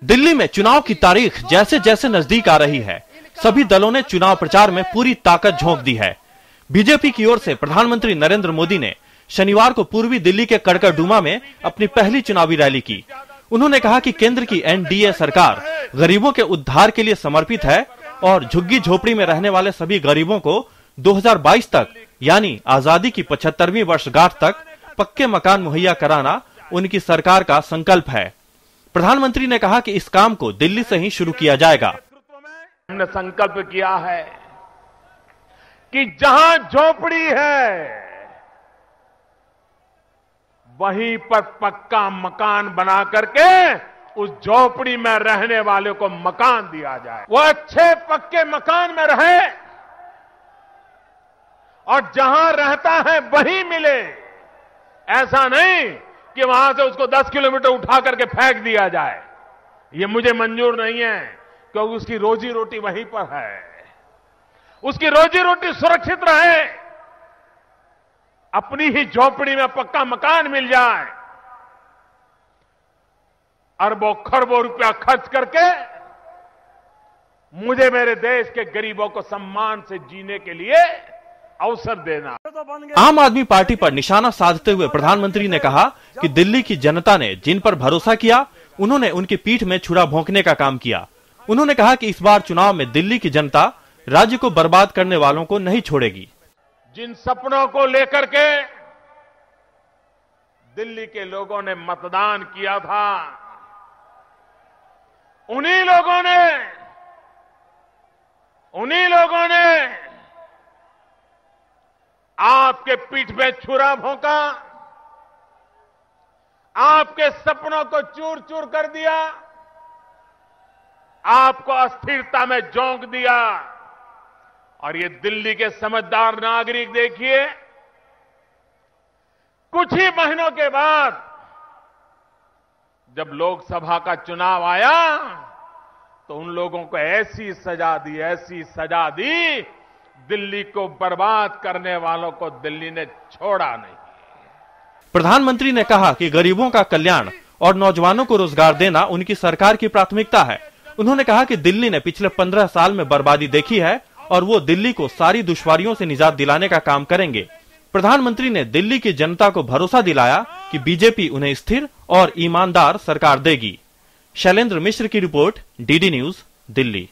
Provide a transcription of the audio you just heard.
दिल्ली में चुनाव की तारीख जैसे जैसे नजदीक आ रही है, सभी दलों ने चुनाव प्रचार में पूरी ताकत झोंक दी है। बीजेपी की ओर से प्रधानमंत्री नरेंद्र मोदी ने शनिवार को पूर्वी दिल्ली के कड़कड़डूमा में अपनी पहली चुनावी रैली की। उन्होंने कहा कि केंद्र की एनडीए सरकार गरीबों के उद्धार के लिए समर्पित है और झुग्गी झोपड़ी में रहने वाले सभी गरीबों को 2022 तक यानी आजादी की 75वीं वर्षगांठ तक पक्के मकान मुहैया कराना उनकी सरकार का संकल्प है। प्रधानमंत्री ने कहा कि इस काम को दिल्ली से ही शुरू किया जाएगा। हमने संकल्प किया है कि जहां झोपड़ी है वहीं पर पक्का मकान बना करके उस झोपड़ी में रहने वाले को मकान दिया जाए, वो अच्छे पक्के मकान में रहे और जहां रहता है वहीं मिले। ऐसा नहीं कि वहां से उसको 10 किलोमीटर उठा करके फेंक दिया जाए, ये मुझे मंजूर नहीं है, क्योंकि उसकी रोजी रोटी वहीं पर है। उसकी रोजी रोटी सुरक्षित रहे, अपनी ही झोपड़ी में पक्का मकान मिल जाए। अरबों खरबों रुपया खर्च करके मुझे मेरे देश के गरीबों को सम्मान से जीने के लिए अवसर देना। आम आदमी पार्टी पर निशाना साधते हुए प्रधानमंत्री ने कहा कि दिल्ली की जनता ने जिन पर भरोसा किया, उन्होंने उनकी पीठ में छुरा भोंकने का काम किया। उन्होंने कहा कि इस बार चुनाव में दिल्ली की जनता राज्य को बर्बाद करने वालों को नहीं छोड़ेगी। जिन सपनों को लेकर के दिल्ली के लोगों ने मतदान किया था, उन्हीं लोगों ने आपके पीठ पे छुरा भोंका, आपके सपनों को चूर चूर कर दिया, आपको अस्थिरता में झोंक दिया। और ये दिल्ली के समझदार नागरिक देखिए, कुछ ही महीनों के बाद जब लोकसभा का चुनाव आया तो उन लोगों को ऐसी सजा दी, दिल्ली को बर्बाद करने वालों को दिल्ली ने छोड़ा नहीं। प्रधानमंत्री ने कहा कि गरीबों का कल्याण और नौजवानों को रोजगार देना उनकी सरकार की प्राथमिकता है। उन्होंने कहा कि दिल्ली ने पिछले 15 साल में बर्बादी देखी है और वो दिल्ली को सारी दुश्वारियों से निजात दिलाने का काम करेंगे। प्रधानमंत्री ने दिल्ली की जनता को भरोसा दिलाया कि बीजेपी उन्हें स्थिर और ईमानदार सरकार देगी। शैलेंद्र मिश्र की रिपोर्ट, डीडी न्यूज, दिल्ली।